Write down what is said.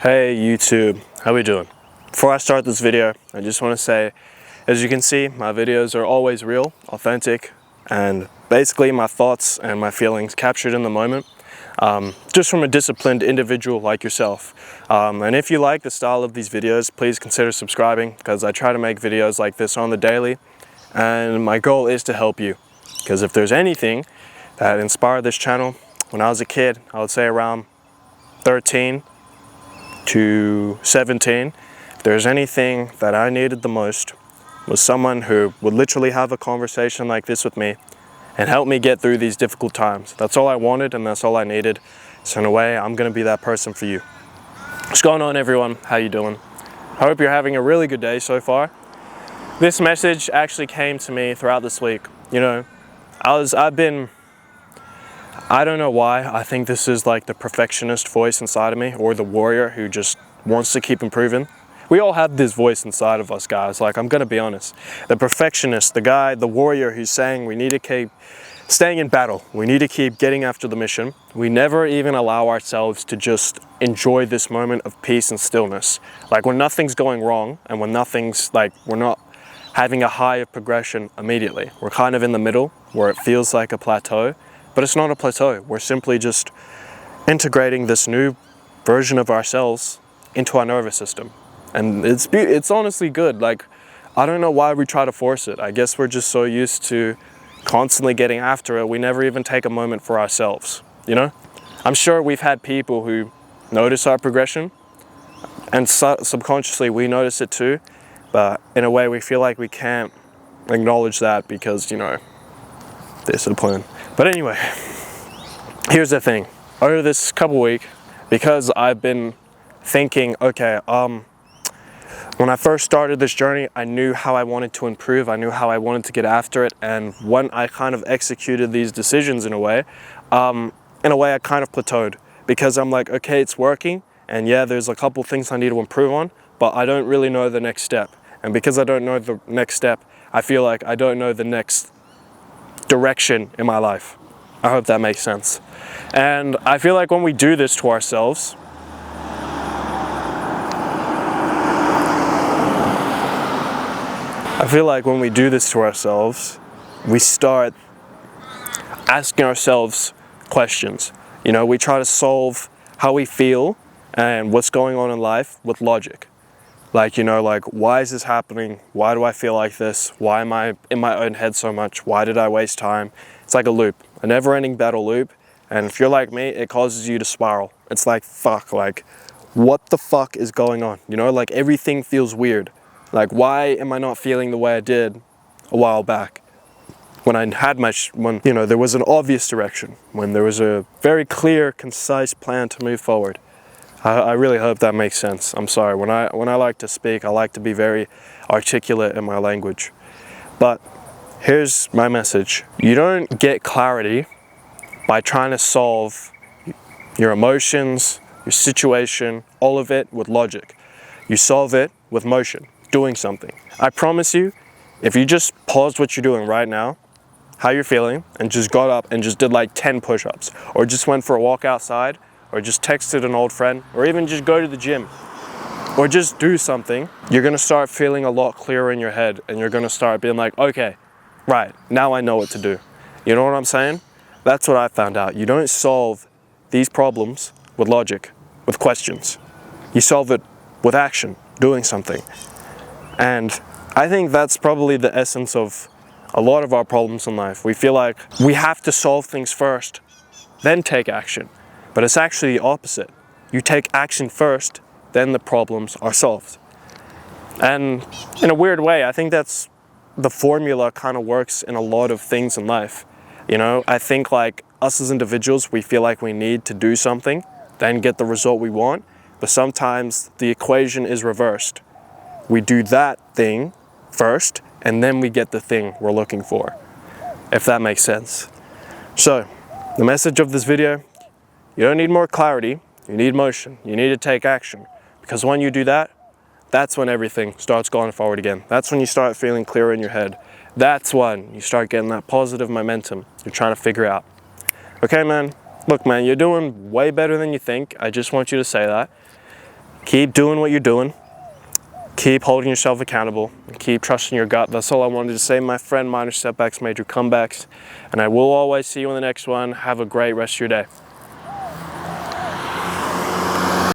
Hey YouTube, how we doing? Before I start this video, I just want to say, as you can see, my videos are always real, authentic, and basically my thoughts and my feelings captured in the moment, just from a disciplined individual like yourself. And if you like the style of these videos, please consider subscribing, because I try to make videos like this on the daily, and my goal is to help you. Because if there's anything that inspired this channel, when I was a kid, I would say around 13 to 17, if there's anything that I needed the most, was someone who would literally have a conversation like this with me and help me get through these difficult times. That's all I wanted and that's all I needed. So in a way, I'm gonna be that person for you. What's going on, everyone? How you doing? I hope you're having a really good day so far. This message actually came to me throughout this week. You know, I don't know why, I think this is like the perfectionist voice inside of me, or the warrior who just wants to keep improving. We all have this voice inside of us, guys. Like, I'm gonna be honest. The perfectionist, the guy, the warrior who's saying we need to keep staying in battle. We need to keep getting after the mission. We never even allow ourselves to just enjoy this moment of peace and stillness. Like, when nothing's going wrong and when nothing's like, we're not having a high of progression immediately. We're kind of in the middle where it feels like a plateau. But it's not a plateau. We're simply just integrating this new version of ourselves into our nervous system. And it's honestly good. Like, I don't know why we try to force it. I guess we're just so used to constantly getting after it, we never even take a moment for ourselves, you know? I'm sure we've had people who notice our progression, and subconsciously we notice it too, but in a way we feel like we can't acknowledge that because, you know, discipline. But anyway, here's the thing. Over this couple week, because I've been thinking, okay, when I first started this journey, I knew how I wanted to improve. I knew how I wanted to get after it. And when I kind of executed these decisions in a way I kind of plateaued, because I'm like, okay, it's working. And yeah, there's a couple things I need to improve on, but I don't really know the next step. And because I don't know the next step, I feel like I don't know the next direction in my life. I hope that makes sense. And I feel like when we do this to ourselves, we start asking ourselves questions. You know, we try to solve how we feel and what's going on in life with logic. Like, you know, like, why is this happening? Why do I feel like this? Why am I in my own head so much? Why did I waste time? It's like a loop, a never-ending battle loop. And if you're like me, it causes you to spiral. It's like, fuck, like, what the fuck is going on? You know, like, everything feels weird. Like, why am I not feeling the way I did a while back? When I had when, you know, there was an obvious direction, when there was a very clear, concise plan to move forward. I really hope that makes sense. I'm sorry, when I like to speak, I like to be very articulate in my language. But here's my message. You don't get clarity by trying to solve your emotions, your situation, all of it with logic. You solve it with motion, doing something. I promise you, if you just paused what you're doing right now, how you're feeling, and just got up and just did like 10 push-ups, or just went for a walk outside, or just texted an old friend, or even just go to the gym, or just do something, you're gonna start feeling a lot clearer in your head, and you're gonna start being like, okay, right, now I know what to do. You know what I'm saying? That's what I found out. You don't solve these problems with logic, with questions. You solve it with action, doing something. And I think that's probably the essence of a lot of our problems in life. We feel like we have to solve things first, then take action. But it's actually the opposite. You take action first, then the problems are solved. And in a weird way, I think that's the formula kind of works in a lot of things in life. You know, I think like us as individuals, we feel like we need to do something, then get the result we want. But sometimes the equation is reversed. We do that thing first, and then we get the thing we're looking for, if that makes sense. So, the message of this video, you don't need more clarity, you need motion, you need to take action. Because when you do that, that's when everything starts going forward again. That's when you start feeling clearer in your head. That's when you start getting that positive momentum you're trying to figure out. Okay, man, look, man, you're doing way better than you think. I just want you to say that. keep doing what you're doing. Keep holding yourself accountable. And keep trusting your gut. That's all I wanted to say, my friend. Minor setbacks, major comebacks. And I will always see you in the next one. Have a great rest of your day.